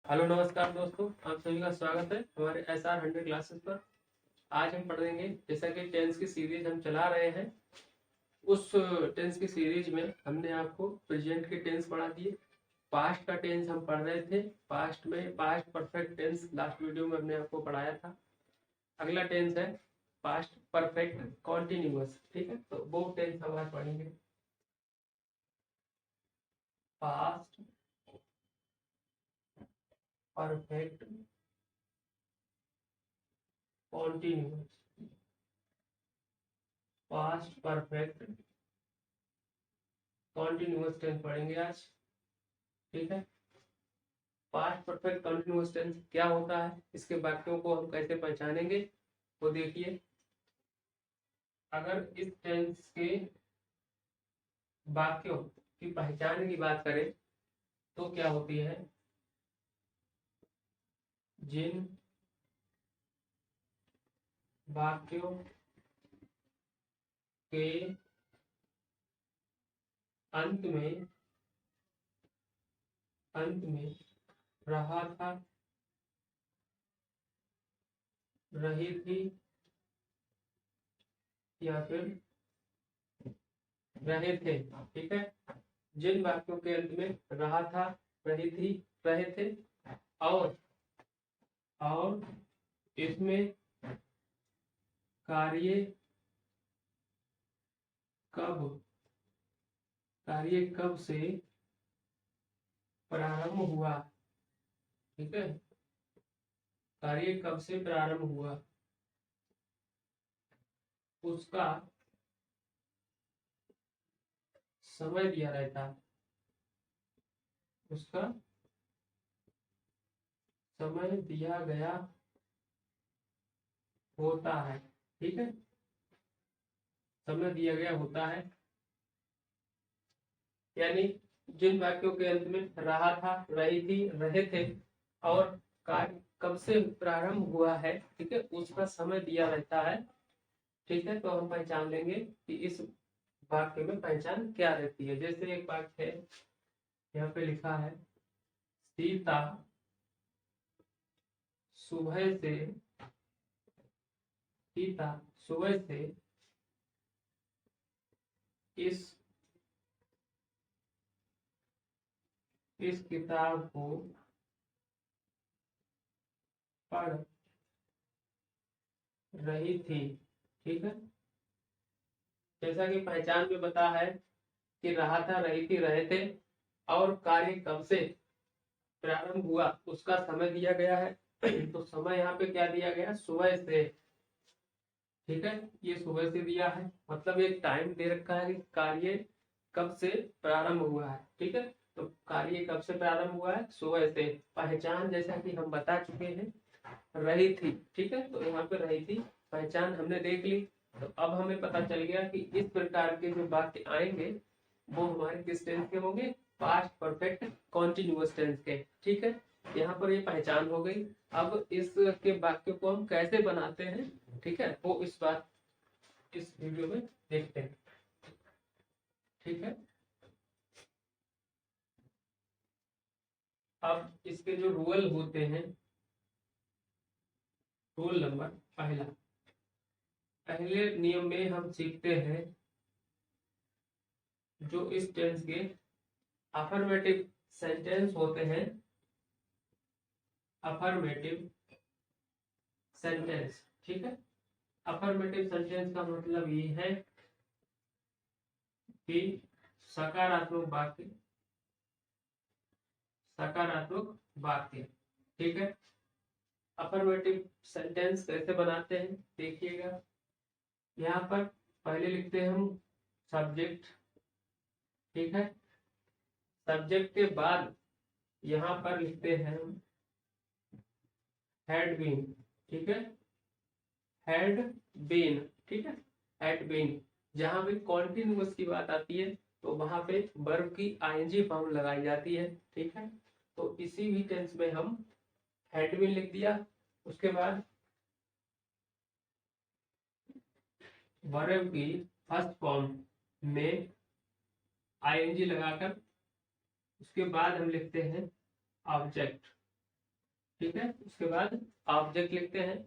Hello नमस्कार दोस्तों, आप सभी का स्वागत है हमारे SR100 क्लासेस पर। आज हम पढ़ेंगे, जैसा कि टेंस की सीरीज हम चला रहे हैं, उस टेंस की सीरीज में हमने आपको प्रेजेंट के टेंस पढ़ा दिए। पास्ट का टेंस हम पढ़ रहे थे। पास्ट में past perfect tense last video में हमने आपको पढ़ाया था। अगला टेंस है पास्ट परफेक्ट कॉन्टिन्यूअस। ठीक है, तो वो टेंस हम आज पढ़ेंगे। Past perfect continuous, past perfect continuous tense पढ़ेंगे आज। ठीक है, पास्ट परफेक्ट कंटिन्यूअस टेंस क्या होता है, इसके वाक्यों को हम कैसे पहचानेंगे वो देखिए। अगर इस टेंस के वाक्यों की पहचान की बात करें तो क्या होती है, जिन वाक्यों के अंत में रहा था, रही थी या फिर रहे थे। ठीक है, जिन वाक्यों के अंत में रहा था, रही थी, रहे थे और इसमें कार्य कब से प्रारंभ हुआ। ठीक है, कार्य कब से प्रारंभ हुआ उसका समय दिया रहता है, उसका समय दिया गया होता है। ठीक है, समय दिया गया होता है, यानी जिन वाक्यों के अंत में रहा था, रही थी, रहे थे और कार्य कब से प्रारंभ हुआ है, ठीक है, उसका समय दिया रहता है। ठीक है, तो हम पहचान लेंगे कि इस वाक्य में पहचान क्या रहती है। जैसे एक वाक्य है, यहाँ पे लिखा है, सीता सुबह से सीता सुबह से इस किताब को पढ़ रही थी। ठीक है, जैसा कि पहचान में बता है कि रहा था, रही थी, रहे थे और कार्य कब से प्रारंभ हुआ उसका समय दिया गया है। तो समय यहाँ पे क्या दिया गया, सुबह से। ठीक है, ये सुबह से दिया है, मतलब एक टाइम दे रखा है कि कार्य कब से प्रारंभ हुआ है। ठीक है, तो कार्य कब से प्रारंभ हुआ है, सुबह से। पहचान जैसा कि हम बता चुके हैं, रही थी। ठीक है, तो यहाँ पे रही थी पहचान हमने देख ली। तो अब हमें पता चल गया कि इस प्रकार के जो वाक्य आएंगे वो हमारे किस टेंस के होंगे, पास्ट परफेक्ट कॉन्टिन्यूअस टेंस के। ठीक है, यहाँ पर ये पहचान हो गई। अब इसके वाक्य को हम कैसे बनाते हैं, ठीक है, वो इस वीडियो में देखते हैं। ठीक है, अब इसके जो रूल होते हैं, रूल नंबर पहले नियम में हम सीखते हैं, जो इस टेंस के अफर्मेटिव सेंटेंस होते हैं, अफर्मेटिव सेंटेंस। ठीक है, अफर्मेटिव सेंटेंस का मतलब ये है कि सकारात्मक वाक्य, सकारात्मक वाक्य। ठीक है, अफर्मेटिव सेंटेंस कैसे बनाते हैं देखिएगा। यहाँ पर पहले लिखते हैं हम सब्जेक्ट। ठीक है, सब्जेक्ट के बाद यहाँ पर लिखते हैं हम हैड बीन। ठीक है, हैड बीन। ठीक है, हैड बीन। जहां भी कॉन्टिन्यूअस की बात आती है तो वहां पे वर्ब की आईएनजी फॉर्म लगाई जाती है। ठीक है, तो इसी भी टेंस में हम हैड बीन लिख दिया, उसके बाद वर्ब की फर्स्ट फॉर्म में आईएनजी लगाकर उसके बाद हम लिखते हैं ऑब्जेक्ट। ठीक है। उसके बाद ऑब्जेक्ट लिखते हैं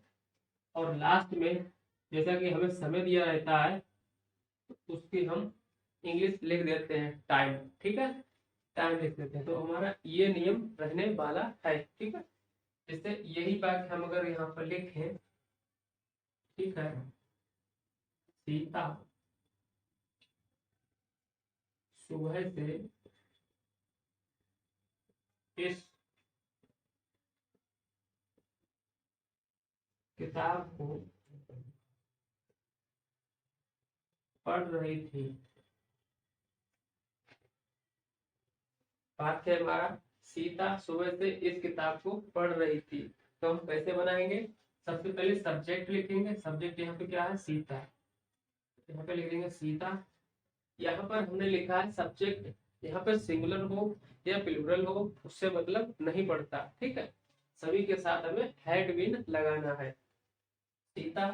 और लास्ट में जैसा कि हमें समय दिया रहता है तो उसकी हम इंग्लिश लिख देते हैं टाइम। ठीक है, टाइम लिख देते हैं। तो हमारा ये नियम रहने वाला है। ठीक है, जैसे यही बात हम अगर यहाँ पर लिखें, ठीक है, सीता सुबह से इस किताब को पढ़ रही थी। बात है हमारा सीता सुबह से इस किताब को पढ़ रही थी। तो हम कैसे बनाएंगे? सबसे पहले सब्जेक्ट लिखेंगे। सब्जेक्ट यहाँ पे क्या है? सीता। यहाँ पे लिख देंगे सीता। यहाँ पर हमने लिखा है सब्जेक्ट, यहाँ पे सिंगुलर हो या प्लूरल हो उससे मतलब नहीं पड़ता। ठीक है, सभी के साथ हमें हैड बीन लगाना है। सीता,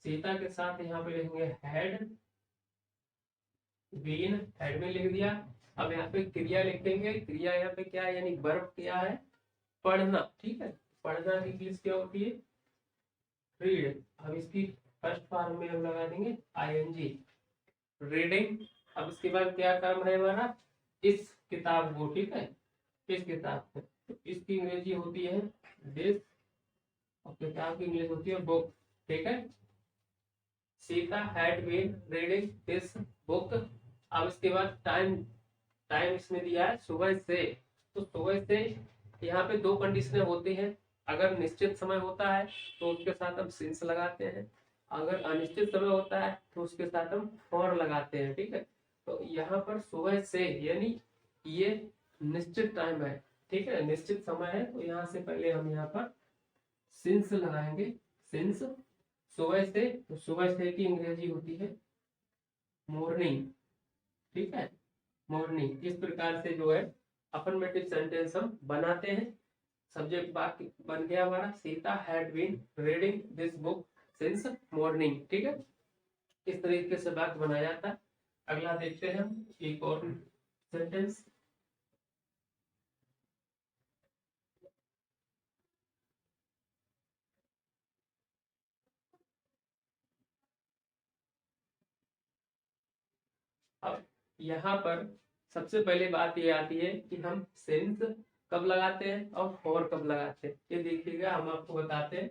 सीता के साथ यहाँ पे लिखेंगे हैड बीन, हैड में लिख दिया। अब यहाँ पे क्रिया लिखेंगे। क्रिया यहाँ पे क्या है? यानी वर्ब क्या है? पढ़ना। ठीक है, पढ़ना की इंग्लिश क्या होती है? रीड। अब इसकी फर्स्ट फॉर्म में हम लगा देंगे आईएनजी, रीडिंग। अब इसके बाद क्या काम है हमारा? इस किताब को, ठीक है, इस किताब को, तो इसकी अंग्रेजी होती है दिस और किताब की इंग्लिश होती है बुक। ठीक है, Sita had been reading this book. अब इसके बाद टाइम, टाइम इसमें दिया है सुबह से। तो सुबह से यहाँ पे दो कंडीशनें होती हैं। अगर निश्चित समय होता है तो उसके साथ हम सिंस लगाते हैं, अगर अनिश्चित समय होता है तो उसके साथ हम फॉर लगाते हैं। ठीक है, तो यहाँ पर सुबह से यानी ये निश्चित टाइम है। ठीक है, निश्चित समय है तो यहाँ से पहले हम यहाँ पर सिंस लगाएंगे। सिंस सुबह से, तो सुबह से की अंग्रेजी होती है मॉर्निंग। ठीक है, मॉर्निंग। इस प्रकार से जो है अफर्मेटिव सेंटेंस हम बनाते हैं। सब्जेक्ट वाक्य बन गया हमारा Sita had been reading this book since morning. ठीक है, इस तरीके से वाक्य बनाया जाता है। अगला देखते हैं हम एक और सेंटेंस। अब यहाँ पर सबसे पहले बात ये आती है कि हम सिंस कब लगाते हैं और फॉर कब लगाते हैं। ये देखिएगा, हम आपको बताते हैं।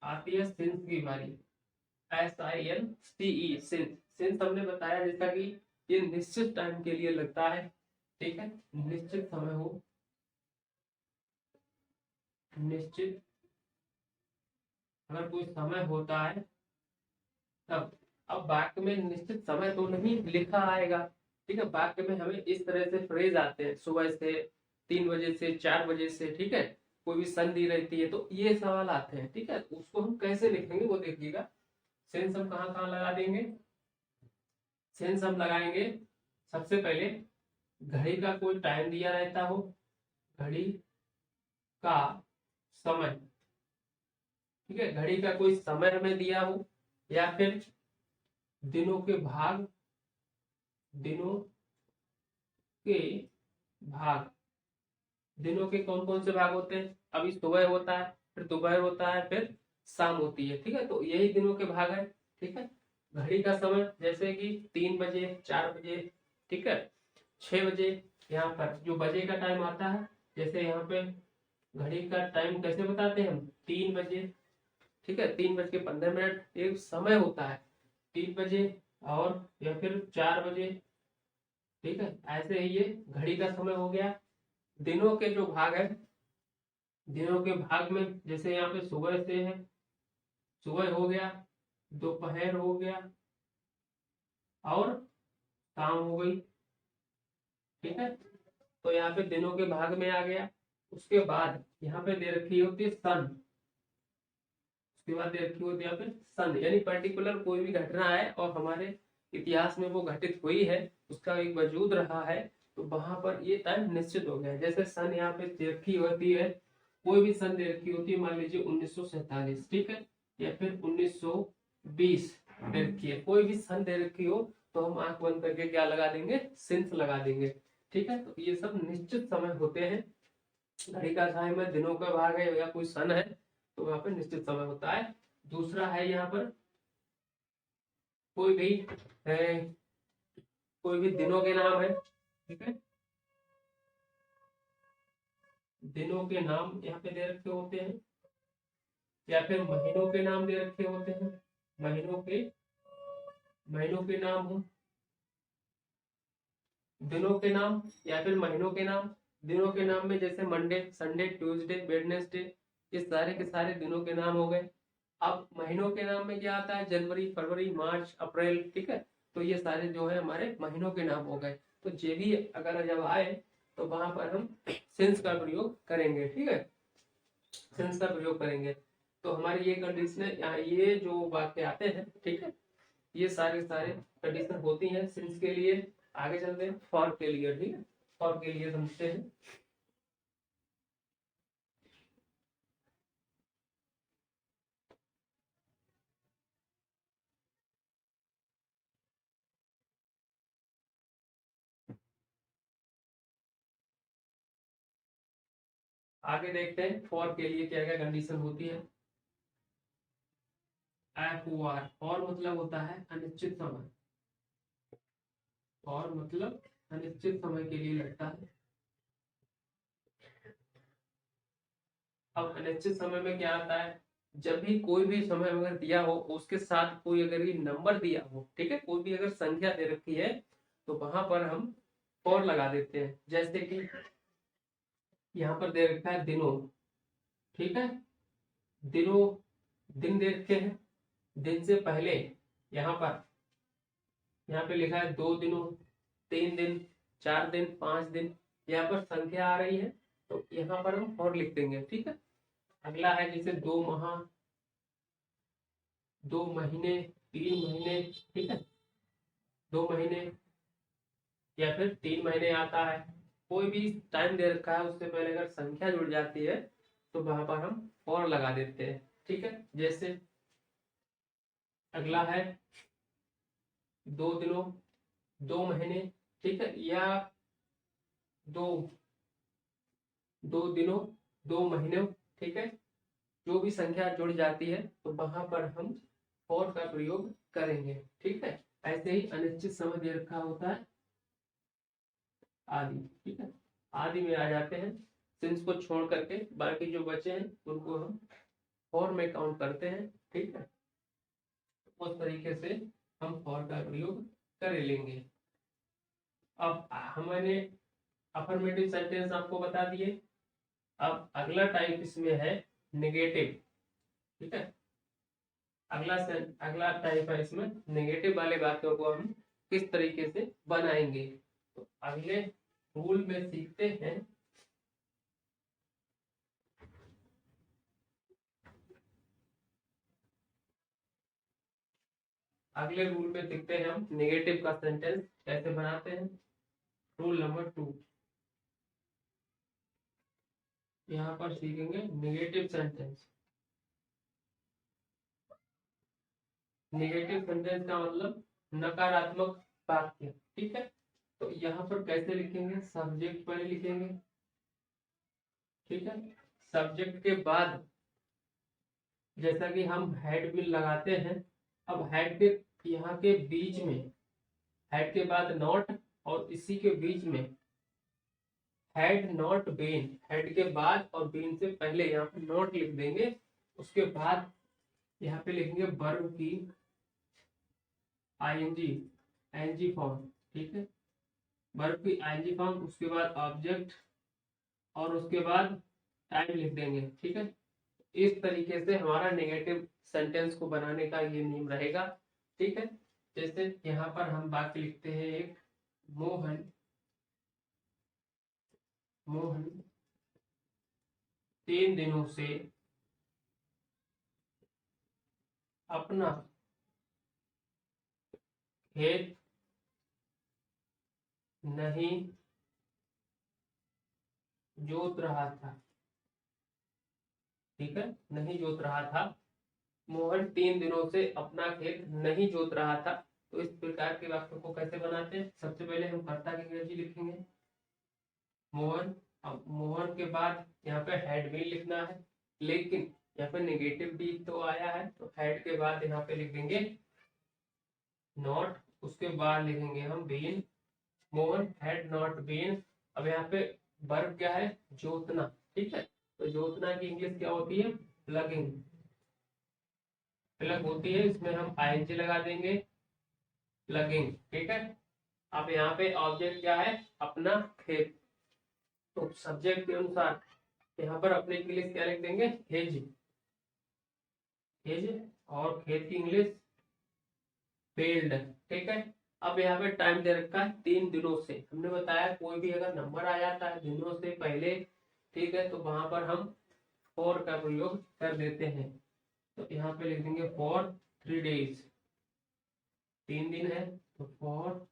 आती है सिंस की बारी, SINCE, सिंस। सिंस हमने बताया जैसा कि ये निश्चित टाइम के लिए लगता है। ठीक है, निश्चित समय हो, निश्चित अगर कोई समय होता है तब। अब वाक्य में निश्चित समय तो नहीं लिखा आएगा। ठीक है, वाक्य में हमें इस तरह से फ्रेज आते हैं सुबह से, 3 बजे से, 4 बजे से। ठीक है, कोई भी संधि रहती है तो ये सवाल आते हैं। ठीक है, उसको हम कैसे लिखेंगे वो देखिएगा। सेंस हम कहाँ कहाँ लगा देंगे? सेंस हम लगाएंगे सबसे पहले घड़ी का कोई टाइम दिया रहता हो, घड़ी का समय। ठीक है, घड़ी का कोई समय हमें दिया हो, या फिर दिनों के भाग, दिनों के भाग। दिनों के कौन कौन से भाग होते हैं? अभी सुबह होता है, फिर दोपहर होता है, फिर शाम होती है। ठीक है, तो यही दिनों के भाग है। ठीक है, घड़ी का समय जैसे कि 3 बजे, 4 बजे, ठीक है, 6 बजे। यहाँ पर जो बजे का टाइम आता है, जैसे यहाँ पे घड़ी का टाइम कैसे बताते हैं हम? 3 बजे। ठीक है, 3:15 एक समय होता है, 3 बजे और या फिर 4 बजे। ठीक है, ऐसे ही ये घड़ी का समय हो गया। दिनों के जो भाग है, दिनों के भाग में जैसे यहाँ पे सुबह से है, सुबह हो गया, दोपहर हो गया और शाम हो गई। ठीक है, तो यहाँ पे दिनों के भाग में आ गया। उसके बाद यहाँ पे दे रखी होती है सन। उसके बाद दे रखी होती है यहाँ पे सन, यानी पर्टिकुलर कोई भी घटना है और हमारे इतिहास में वो घटित हुई है, उसका एक वजूद रहा है, तो वहां पर ये टाइम निश्चित हो गया है। जैसे सन यहाँ पे दे रखी होती है, कोई भी सन दे रखी होती है, मान लीजिए 1947, ठीक है, या फिर 1920 दे रखी है, कोई भी सन दे रखी हो तो हम आंख बंद करके क्या लगा देंगे? सिंस लगा देंगे। ठीक है, तो ये सब निश्चित समय होते हैं। घड़ी का समय दिनों का भाग है या कोई सन है तो वहां पर निश्चित समय होता है। दूसरा है यहाँ पर कोई भी है, कोई भी दिनों के नाम है, ठीक है, दिनों के नाम यहाँ पे दे रखे होते हैं या फिर महीनों के नाम दे रखे होते हैं, महीनों के नाम हो, दिनों के नाम या फिर महीनों के नाम। दिनों के नाम में जैसे मंडे, संडे, ट्यूसडे, वेडनेसडे, ये सारे के सारे दिनों के नाम हो गए। अब महीनों के नाम में क्या आता है, जनवरी, फरवरी, मार्च, अप्रैल, ठीक है, तो ये सारे जो है हमारे महीनों के नाम हो गए। तो ये भी अगर जब आए तो वहां पर हम सिंस का प्रयोग करेंगे, ठीक है, सिंस का प्रयोग करेंगे। तो हमारी ये कंडीशन है, यहाँ ये जो वाक्य आते हैं, ठीक है, ये सारे सारे कंडीशन होती हैं सिंस के लिए। आगे चलते हैं फॉर के लिए, ठीक है, फॉर के लिए समझते हैं। आगे देखते हैं फॉर के लिए क्या क्या कंडीशन होती है। एफ ओ आर, फॉर मतलब होता है अनिश्चित समय, फॉर मतलब अनिश्चित समय के लिए लगता है। अब अनिश्चित समय में क्या आता है, जब भी कोई भी समय अगर दिया हो उसके साथ कोई अगर ये नंबर दिया हो, ठीक है, कोई भी अगर संख्या दे रखी है तो वहां पर हम फॉर लगा देते हैं। जैसे कि यहाँ पर दे रखा है दिनों, ठीक है, दिनों, दिन दे रखे हैं, दिन से पहले यहाँ पर, यहाँ पे लिखा है 2 दिनों, 3 दिन, 4 दिन, 5 दिन, यहाँ पर संख्या आ रही है तो यहाँ पर हम और लिख देंगे, ठीक है। अगला है जैसे 2 माह, 2 महीने, 3 महीने, ठीक है, 2 महीने या फिर 3 महीने आता है। कोई भी टाइम दे रखा है उससे पहले अगर संख्या जुड़ जाती है तो वहां पर हम और लगा देते हैं, ठीक है। जैसे अगला है 2 दिनों, 2 महीने, ठीक है, या दो 2 दिनों, 2 महीनों, ठीक है, जो भी संख्या जुड़ जाती है तो वहां पर हम फॉर का प्रयोग करेंगे, ठीक है। ऐसे ही अनिश्चित समय दे रखा होता है आदि, ठीक है, आदि में आ जाते हैं। सिंस को छोड़ करके बाकी जो बचे हैं उनको हम फॉर में काउंट करते हैं, ठीक है। उस तरीके से हम फॉर का प्रयोग कर लेंगे। अब हमने अफर्मेटिव सेंटेंस आपको बता दिए। अब अगला टाइप इसमें है नेगेटिव, ठीक है, अगला टाइप है इसमें नेगेटिव वाले वाक्यों को हम किस तरीके से बनाएंगे। तो अगले रूल में सीखते हैं। अगले रूल में सीखते हैं हम नेगेटिव का सेंटेंस कैसे बनाते हैं। रूल नंबर 2, यहाँ पर सीखेंगे नेगेटिव सेंटेंस। नेगेटिव सेंटेंस का मतलब नकारात्मक वाक्य, ठीक है। तो यहाँ पर कैसे लिखेंगे, सब्जेक्ट पहले लिखेंगे, ठीक है, सब्जेक्ट के बाद जैसा कि हम हेड भी लगाते हैं। अब हेड के यहाँ के बीच में, हेड के बाद नॉट और इसी के बीच में हेड नॉट बीन, हेड के बाद और बीन से पहले यहाँ पे नॉट लिख देंगे। उसके बाद यहाँ पे लिखेंगे वर्ब की आईएनजी, एनजी फॉर्म, ठीक है, वर्ब की आईएनजी फॉर्म, उसके बाद ऑब्जेक्ट और उसके बाद टाइम लिख देंगे, ठीक है। इस तरीके से हमारा नेगेटिव सेंटेंस को बनाने का ये नियम रहेगा, ठीक है। जैसे यहाँ पर हम वाक्य लिखते हैं एक, मोहन, मोहन 3 दिनों से अपना खेत नहीं जोत रहा था, ठीक है, नहीं जोत रहा था। मोहन 3 दिनों से अपना खेत नहीं जोत रहा था। तो इस प्रकार के वाक्य को कैसे बनाते हैं, सबसे पहले हम कर्ता की अंग्रेजी लिखेंगे मोहन। अब मोहन के बाद यहाँ पे हैड बीन लिखना है, लेकिन यहाँ पे नेगेटिव डी तो आया है, तो हैड के बाद यहाँ पे लिख देंगे नॉट, उसके बाद लिखेंगे हम been. Mohan had not been. अब यहाँ पे वर्ब क्या है, जोतना, ठीक है। तो जोतना की इंग्लिश क्या होती है, प्लगिंग, प्लग होती है, इसमें हम आईएनजी लगा देंगे, प्लगिंग, ठीक है। अब यहाँ पे ऑब्जेक्ट क्या है, अपना खेत, तो सब्जेक्ट के अनुसार यहाँ पर अपने इंग्लिश क्या लिख देंगे, हेज, हेज, और खेत की इंग्लिश फील्ड, ठीक है। अब यहाँ पे टाइम दे रखा है 3 दिनों से, हमने बताया कोई भी अगर नंबर आ जाता है दिनों से पहले, ठीक है, तो वहां पर हम फॉर का प्रयोग कर देते हैं। तो यहाँ पे लिख देंगे फॉर 3 डेज, 3 दिन है तो फॉर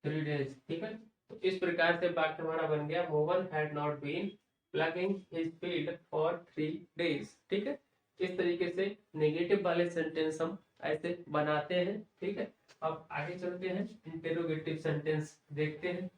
3 डेज, ठीक है। तो इस प्रकार से वाक्य हमारा बन गया, Mohan had not been ploughing his field for 3 days, ठीक है। इस तरीके से नेगेटिव वाले सेंटेंस हम ऐसे बनाते हैं, ठीक है। अब आगे चलते हैं, इंटेरोगेटिव सेंटेंस देखते हैं।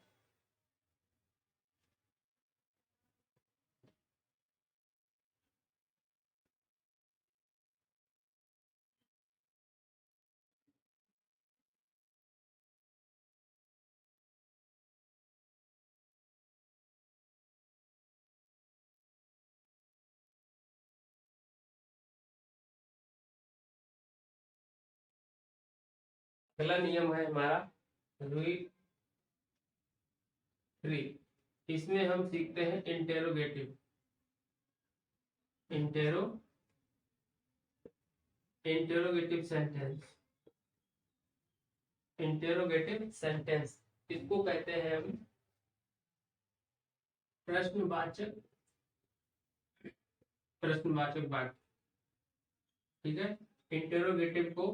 पहला नियम है हमारा रीड थ्री, इसमें हम सीखते हैं interrogative, interrogative sentence, interrogative sentence, इसको कहते हैं हम प्रश्नवाचक, प्रश्नवाचक वाक्य, ठीक है। इंटेरोगेटिव को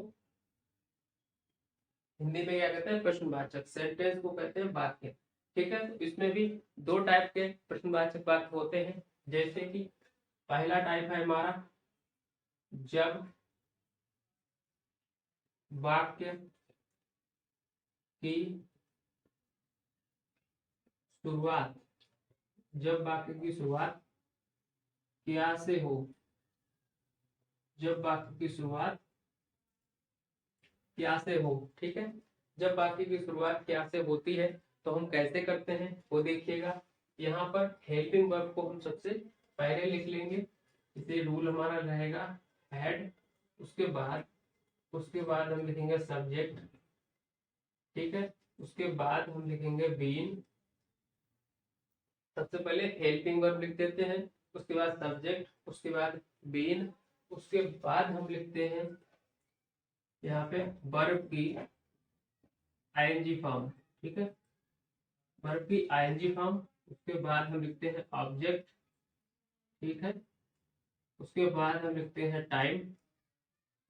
हिंदी में क्या कहते हैं, प्रश्नवाचक, सेंटेंस को कहते हैं वाक्य, ठीक है। तो इसमें भी 2 टाइप के प्रश्नवाचक वाक्य होते हैं, जैसे कि पहला टाइप है हमारा जब वाक्य की शुरुआत, जब वाक्य की शुरुआत क्या से हो, जब वाक्य की शुरुआत क्या से हो, ठीक है। जब वाक्य की शुरुआत क्या से होती है तो हम कैसे करते हैं वो देखिएगा। यहाँ पर हेल्पिंग वर्ब को हम सबसे पहले लिख लेंगे, इसे रूल हमारा रहेगा हैड, उसके बाद हम लिखेंगे सब्जेक्ट, ठीक है। उसके बाद हम लिखेंगे बीन, सबसे पहले हेल्पिंग वर्ब लिख देते हैं, उसके बाद सब्जेक्ट, उसके बाद बीन, उसके बाद हम लिखते हैं यहाँ पे वर्ब की आईएनजी फॉर्म, ठीक है, वर्ब की आईएनजी फॉर्म। उसके बाद हम लिखते हैं ऑब्जेक्ट, ठीक है। उसके बाद हम लिखते हैं टाइम,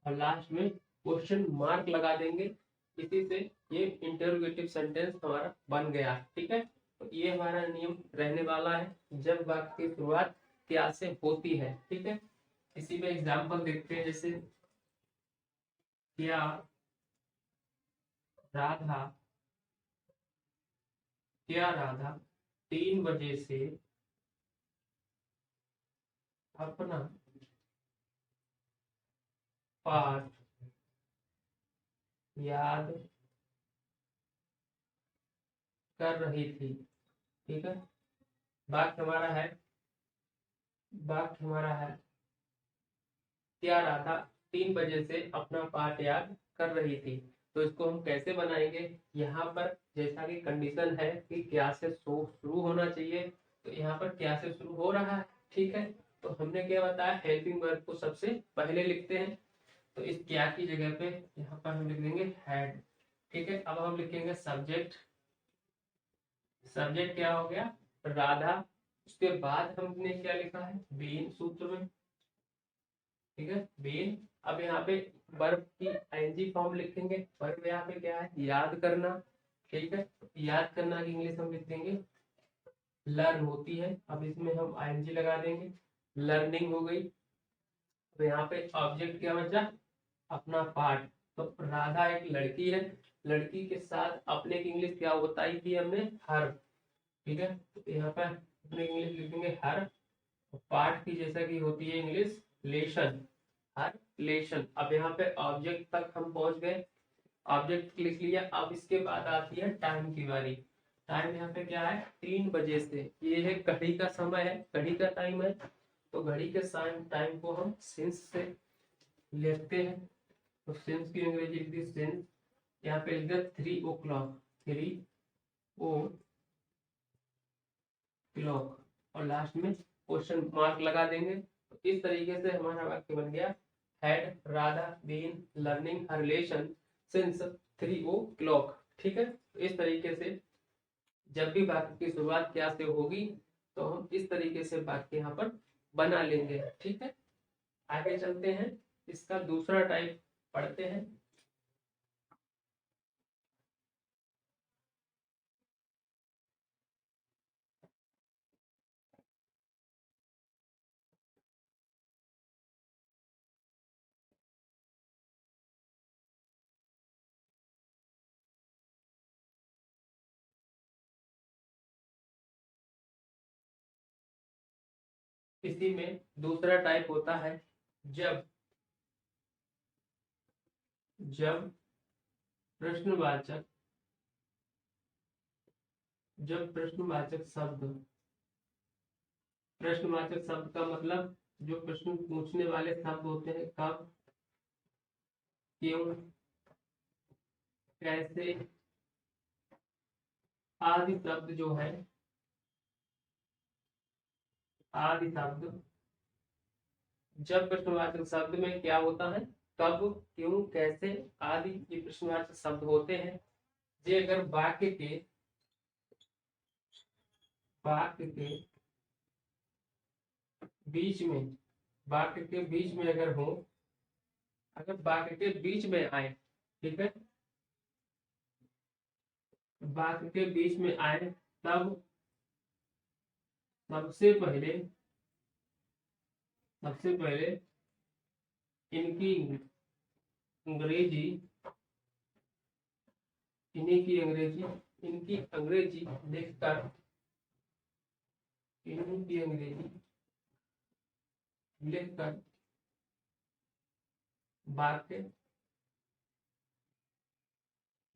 और लास्ट में क्वेश्चन मार्क लगा देंगे। इसी से ये इंटरोगेटिव सेंटेंस हमारा बन गया, ठीक है। तो ये हमारा नियम रहने वाला है, जब वाक्य की शुरुआत क्या से होती है, ठीक है। इसी में एग्जाम्पल देखते हैं, जैसे क्या राधा, क्या राधा 3 बजे से अपना पाठ याद कर रही थी, ठीक है। वाक्य हमारा है, वाक्य हमारा है क्या राधा 3 बजे से अपना पाठ याद कर रही थी। तो इसको हम कैसे बनाएंगे, यहाँ पर जैसा कि कंडीशन है कि क्या से शुरू होना चाहिए, तो यहाँ पर क्या से शुरू हो रहा है, ठीक है। तो हमने क्या बताया, हेल्पिंग वर्ब को सबसे पहले लिखते हैं, तो इस क्या की जगह पे यहाँ पर हम लिख देंगे हैड, ठीक है। अब हम लिखेंगे सब्जेक्ट, सब्जेक्ट क्या हो गया, राधा। उसके बाद हमने क्या लिखा है, बीन सूत्र में, ठीक है, बीन। अब यहाँ पे वर्ब की आईएनजी फॉर्म लिखेंगे, वर्ब यहाँ पे क्या है, याद करना, ठीक है। याद करना की इंग्लिश हम लिख देंगे लर्न होती है, अब इसमें हम आईएनजी लगा देंगे, लर्निंग हो गई। तो यहाँ पे ऑब्जेक्ट क्या बचा, अपना पार्ट, तो राधा एक लड़की है, लड़की के साथ अपने की इंग्लिश क्या बताई थी हमने, हर, ठीक है। तो यहाँ पर अपने इंग्लिश लिखेंगे हर पार्ट की, जैसा कि होती है इंग्लिश लेशन, हर लेशन। अब यहाँ पे ऑब्जेक्ट तक हम पहुंच गए, ऑब्जेक्ट लिख लिया। अब इसके बाद आती है टाइम की बारी। टाइम यहाँ पे क्या है, 3 बजे से, ये है घड़ी का समय है, घड़ी का टाइम है। तो घड़ी के टाइम को हम सिंस से लिखते हैं। तो सिंस की अंग्रेजी लिख दी सिंस, यहाँ पे लिख दिया 3 o'clock, 3 o'clock, और लास्ट में क्वेश्चन मार्क लगा देंगे। तो इस तरीके से हमारा वाक्य बन गया, had Radha been learning her relation since 3 o'clock। ठीक है, तो इस तरीके से जब भी वाक्य की शुरुआत क्या से होगी तो हम इस तरीके से वाक्य यहाँ पर बना लेंगे। ठीक है, आगे चलते हैं, इसका दूसरा टाइप पढ़ते हैं। इसी में दूसरा टाइप होता है जब जब प्रश्नवाचक जब प्रश्नवाचक शब्द का मतलब जो प्रश्न पूछने वाले शब्द होते हैं, कब, क्यों, कैसे आदि शब्द जो है, आदि शब्द, जब प्रश्नवाचक शब्द में क्या होता है, कब, क्यों, कैसे आदि ये प्रश्नवाचक शब्द होते हैं। ये अगर वाक्य के बीच में वाक्य के बीच में अगर हो, अगर वाक्य के बीच में आए, ठीक है, वाक्य के बीच में आए, तब सबसे पहले इनकी अंग्रेजी इनकी अंग्रेजी लिखकर इनकी अंग्रेजी लिखकर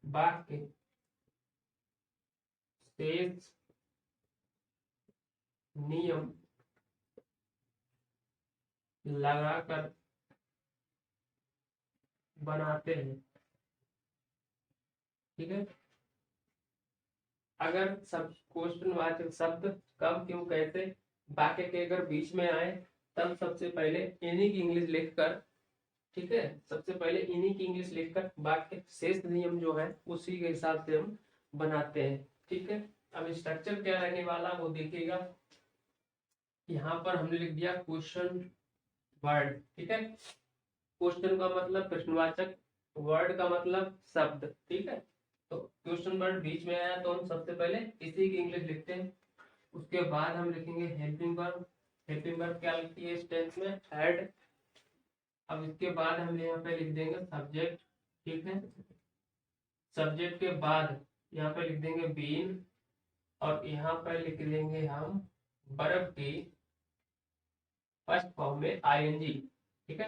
वाक्य शेष नियम लगाकर बनाते हैं। ठीक है, अगर सब क्वेश्चनवाचक शब्द कब, क्यों, कैसे वाक्य के अगर बीच में आए, तब सबसे पहले इन्हीं की इंग्लिश लिखकर, ठीक है, सबसे पहले इन्हीं की इंग्लिश लिखकर वाक्य शेष नियम जो है उसी के हिसाब से हम बनाते हैं। ठीक है, अब स्ट्रक्चर क्या रहने वाला वो देखिएगा। यहाँ पर हमने लिख दिया क्वेश्चन वर्ड। ठीक है, क्वेश्चन का मतलब प्रश्नवाचक, वर्ड का मतलब शब्द। ठीक है, तो क्वेश्चन वर्ड बीच में आया तो हम सबसे पहले इसी की इंग्लिश लिखते हैं। उसके बाद हम लिखेंगे हेल्पिंग वर्ब। हेल्पिंग वर्ब क्या लिखती है इस टेंस में, हैड। अब इसके बाद हम यहाँ पे लिख देंगे सब्जेक्ट। ठीक है, सब्जेक्ट के बाद यहाँ पे लिख देंगे बीन, और यहाँ पर लिख देंगे हम वर्ब की फर्स्ट फॉर्म में आईएनजी। ठीक है,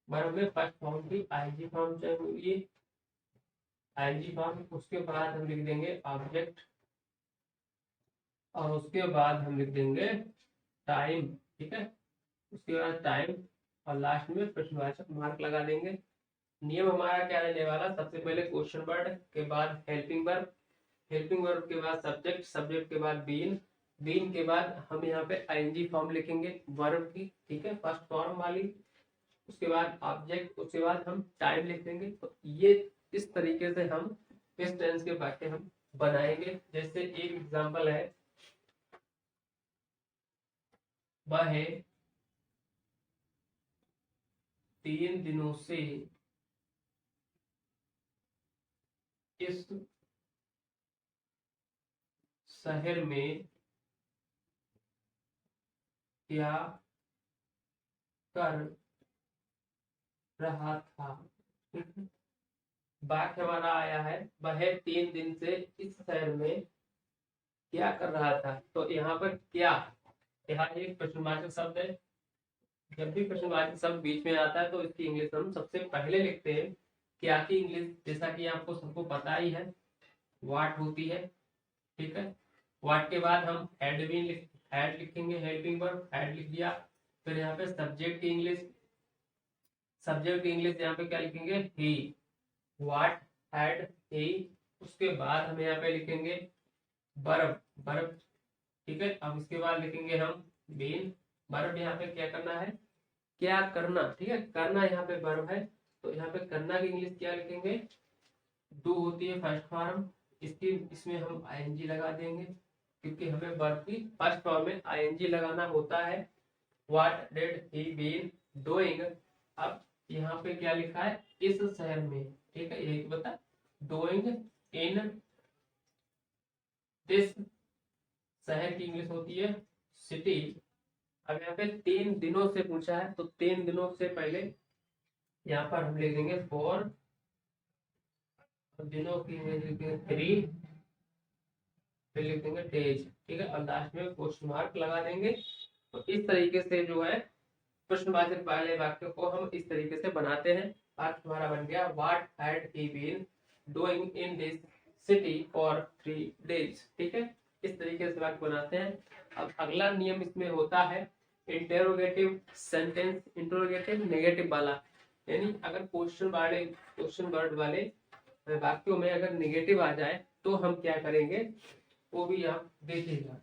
वर्ब में फर्स्ट फॉर्म की आईएनजी फॉर्म चाहिए, आईएनजी फॉर्म। उसके बाद हम लिख देंगे ऑब्जेक्ट, और उसके बाद हम लिख देंगे टाइम। ठीक है, उसके बाद टाइम, और लास्ट में प्रश्नवाचक मार्क लगा देंगे। नियम हमारा क्या रहने वाला, सबसे पहले क्वेश्चन वर्ड के बाद हेल्पिंग वर्ब, हेल्पिंग वर्ब के बाद सब्जेक्ट, सब्जेक्ट के बाद बीन, बीन के बाद हम यहाँ पे आईएनजी फॉर्म लिखेंगे वर्ब की। ठीक है, फर्स्ट फॉर्म वाली। उसके बाद ऑब्जेक्ट, उसके बाद हम टाइम लिख देंगे। तो ये इस तरीके से हम इस टेंस के वाक्य हम बनाएंगे। जैसे एक एग्जांपल है, वह 3 दिनों से इस शहर में क्या कर रहा था। वाक्य हमारा आया है, वह 3 दिन से इस शहर में क्या कर रहा था, तो यहाँ पर क्या, यहाँ एक प्रश्नवाचक शब्द है। जब भी प्रश्नवाचक शब्द बीच में आता है तो इसकी इंग्लिश हम सबसे पहले लिखते हैं क्या की इंग्लिश, जैसा कि आपको सबको पता ही है, व्हाट होती है। ठीक है, व्हाट के बाद हम हैड लिखेंगे, हेल्पिंग वर्ब, हैड लिख दिया। फिर यहाँ पे सब्जेक्ट की इंग्लिश यहाँ पे क्या लिखेंगे, ही, व्हाट हैड ही। उसके बाद हम यहाँ पे लिखेंगे वर्ब, वर्ब। ठीक है, अब इसके बाद लिखेंगे हम बीन। वर्ब यहाँ पे क्या करना है, क्या करना। ठीक है, करना यहाँ पे वर्ब है, तो यहाँ पे करना की इंग्लिश क्या लिखेंगे, डू होती है फर्स्ट फॉर्म, इसकी इसमें हम आईएनजी लगा देंगे, क्योंकि हमें वर्ब की फर्स्ट फॉर्म में आईएनजी लगाना होता है। What did he been doing. अब यहाँ पे क्या लिखा है, इस शहर में। ठीक है, यही तो बता, डूइंग इन दिस, शहर की इंग्लिश होती है सिटी। अब यहाँ पे 3 दिनों से पूछा है, तो 3 दिनों से पहले यहाँ पर हम लिख देंगे 4, दिनों की इंग्लिश लिखेंगे 3, फिर लिख देंगे डेज। ठीक है, और लास्ट में क्वेश्चन मार्क लगा देंगे। तो इस तरीके से जो है प्रश्नवाचक वाले वाक्य को हम इस तरीके से बनाते हैं। वाक्य हमारा बन गया, what had he been doing in this city for 3 days। ठीक है, इस तरीके से वाक्य बनाते हैं। अब अगला नियम इसमें होता है इंटेरोगेटिव सेंटेंस, इंटेरोगेटिव नेगेटिव वाला। यानी अगर क्वेश्चन वर्ड वाले वाक्यों में अगर नेगेटिव आ जाए तो हम क्या करेंगे, वो भी आप देखिएगा।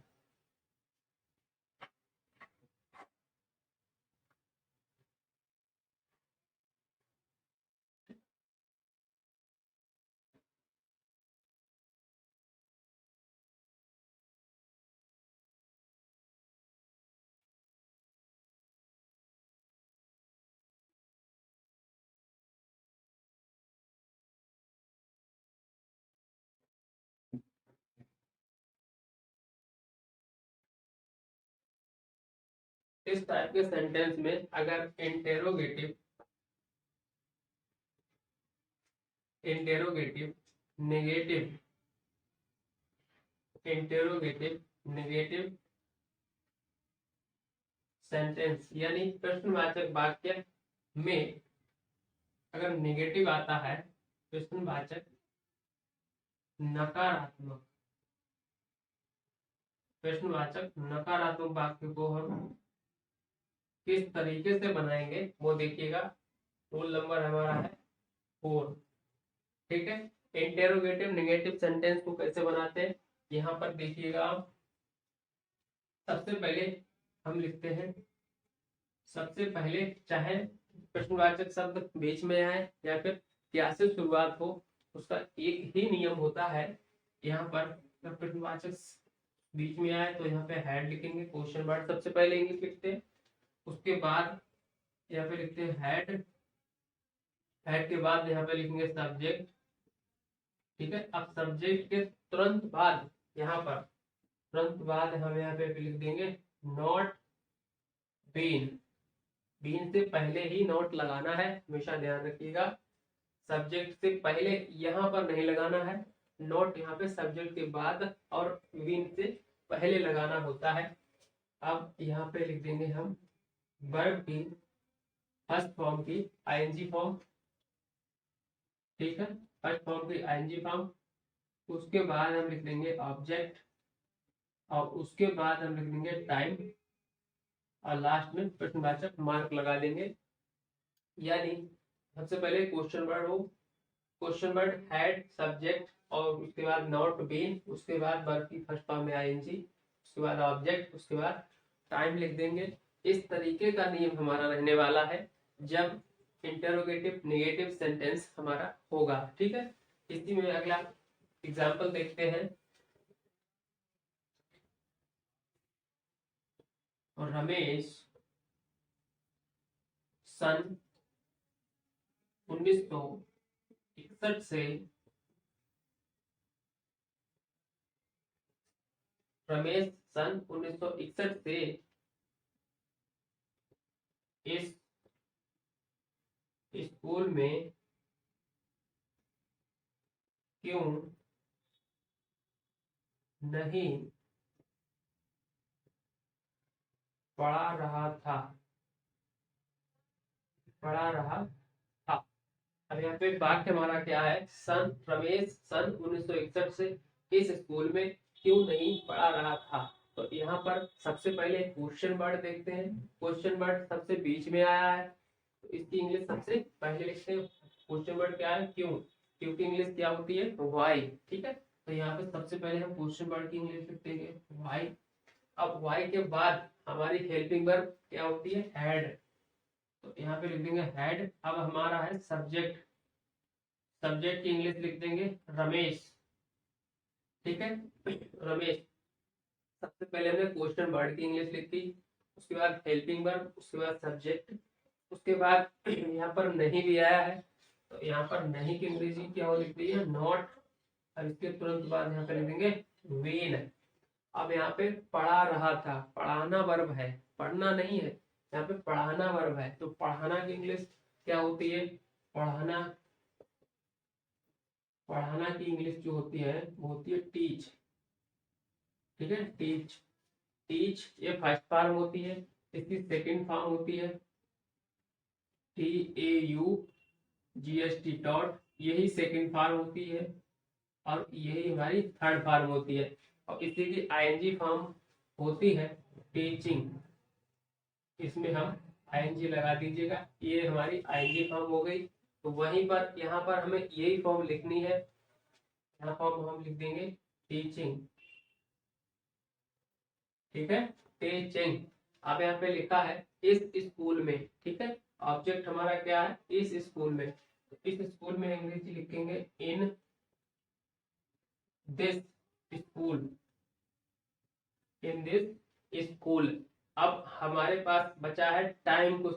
इस टाइप के सेंटेंस में अगर इंटेरोगेटिव नेगेटिव नेगेटिव सेंटेंस यानी प्रश्नवाचक वाक्य में अगर नेगेटिव आता है, प्रश्नवाचक नकारात्मक वाक्य को हम किस तरीके से बनाएंगे वो देखिएगा। रूल नंबर हमारा है 4। ठीक है, इंटेरोगेटिव नेगेटिव सेंटेंस को कैसे बनाते हैं, यहाँ पर देखिएगा आप। सबसे पहले हम लिखते हैं, सबसे पहले चाहे प्रश्नवाचक शब्द बीच में आए या फिर क्या से शुरुआत हो, उसका एक ही नियम होता है। यहाँ पर जब प्रश्नवाचक बीच में आए तो यहाँ पे हैड लिखेंगे, क्वेश्चन वर्ड सबसे पहले इंग्लिश लिखते हैं। उसके बाद यहाँ पे लिखते हैं हैड के बाद यहाँ पे लिखेंगे सब्जेक्ट। ठीक है, अब सब्जेक्ट के तुरंत बाद हम यहाँ पे लिख देंगे नॉट बीन। बीन से पहले ही नोट लगाना है, हमेशा ध्यान रखिएगा। सब्जेक्ट से पहले यहाँ पर नहीं लगाना है, नोट यहाँ पे सब्जेक्ट के बाद और बीन से पहले लगाना होता है। अब यहाँ पे लिख देंगे हम वर्ब की फर्स्ट फॉर्म की आईएनजी फॉर्म। ठीक है, फर्स्ट फॉर्म की आईएनजी फॉर्म। उसके बाद हम लिख देंगे ऑब्जेक्ट, और उसके बाद हम लिख देंगे टाइम, और लास्ट में प्रश्नवाचक मार्क लगा देंगे। यानी सबसे पहले क्वेश्चन वर्ड हो, क्वेश्चन वर्ड हैड सब्जेक्ट, और उसके बाद नॉट बीन, उसके बाद वर्ब की फर्स्ट फॉर्म में आईएनजी, उसके बाद ऑब्जेक्ट, उसके बाद टाइम लिख देंगे। इस तरीके का नियम हमारा रहने वाला है जब इंटरोगेटिव नेगेटिव सेंटेंस हमारा होगा। ठीक है, इसी में अगला एग्जाम्पल देखते हैं। रमेश सन 1961 से रमेश सन 1961 से इस स्कूल में क्यों नहीं पढ़ा रहा था, पढ़ा रहा था। अब यहाँ पे वाक्य हमारा क्या है, रमेश सन 1961 से इस स्कूल में क्यों नहीं पढ़ा रहा था। तो यहाँ पर सबसे पहले क्वेश्चन वर्ड देखते हैं। क्वेश्चन वर्ड सबसे बीच में आया है, तो इसकी इंग्लिश सबसे पहले लिखते हैं। क्वेश्चन वर्ड क्या है, क्यों। क्यों की इंग्लिश क्या होती है, वाई। ठीक है, तो यहाँ पे सबसे पहले हम क्वेश्चन वर्ड की इंग्लिश लिख देंगे, वाई। अब वाई के बाद हमारी हेल्पिंग वर्ब क्या होती है, हैड। तो यहाँ पे लिख देंगे हैड। अब हमारा है सब्जेक्ट, सब्जेक्ट की इंग्लिश लिख देंगे रमेश। ठीक है, रमेश। सबसे पहले हमने क्वेश्चन वर्ड की इंग्लिश लिखी, उसके बाद हेल्पिंग वर्ब, उसके बाद सब्जेक्ट, उसके बाद यहाँ पर नहीं भी आया है, तो यहाँ पर नहीं की अंग्रेजी क्या हो लिख दी है, नॉट। और इसके तुरंत बाद यहाँ पे लिख देंगे वेन। अब यहाँ पे पढ़ा रहा था, पढ़ाना वर्ब है, पढ़ना नहीं है। यहाँ पे पढ़ाना वर्ब है, तो पढ़ाना की इंग्लिश क्या होती है, पढ़ाना। पढ़ाना की इंग्लिश जो होती है वो होती है टीच। ठीक है, टीच। टीच ये फर्स्ट फॉर्म होती है, इसकी सेकंड फॉर्म होती है TAUGST डॉट, यही सेकंड फॉर्म होती है, और यही हमारी थर्ड फॉर्म होती है। और इसी की ING फॉर्म होती है टीचिंग। इसमें हम ING लगा दीजिएगा, ये हमारी ING फॉर्म हो गई। तो वहीं पर यहाँ पर हमें यही फॉर्म लिखनी है, यहाँ फॉर्म हम लिख देंगे टीचिंग। ठीक है, टीचिंग। अब यहाँ पे लिखा है इस स्कूल में। ठीक है, ऑब्जेक्ट हमारा क्या है, इस स्कूल में। तो इस स्कूल में अंग्रेजी लिखेंगे इन this school, in this school. अब हमारे पास बचा है टाइम को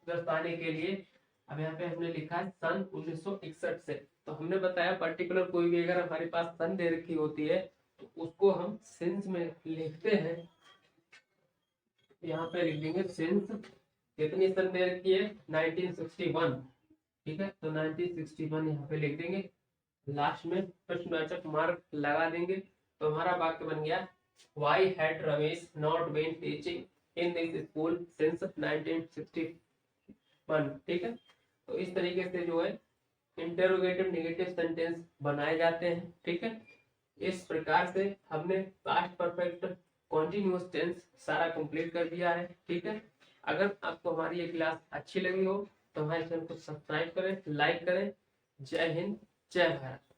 दर्शाने के लिए। अब यहाँ पे हमने लिखा है सन 1961 से। तो हमने बताया पर्टिकुलर कोई भी अगर हमारे पास सन दे रखी होती है तो उसको हम सिंस में लिखते हैं। यहाँ पे लिख देंगे सिंस, कितनी सन दे रखी है, 1961। ठीक है, तो 1961 यहाँ पे लिख देंगे, लास्ट में प्रश्नवाचक मार्क लगा देंगे। तो हमारा वाक्य बन गया, why had Ramesh not been teaching in this school since 1961। ठीक है, तो इस तरीके से जो है इंटेरोगेटिव नेगेटिव सेंटेंस बनाए जाते हैं। ठीक है, इस प्रकार से हमने पास्ट परफेक्ट कॉन्टिन्यूअस टेंस सारा कंप्लीट कर दिया है। ठीक है, अगर आपको हमारी ये क्लास अच्छी लगी हो तो हमारे चैनल को सब्सक्राइब करें, लाइक करें। जय हिंद, जय भारत।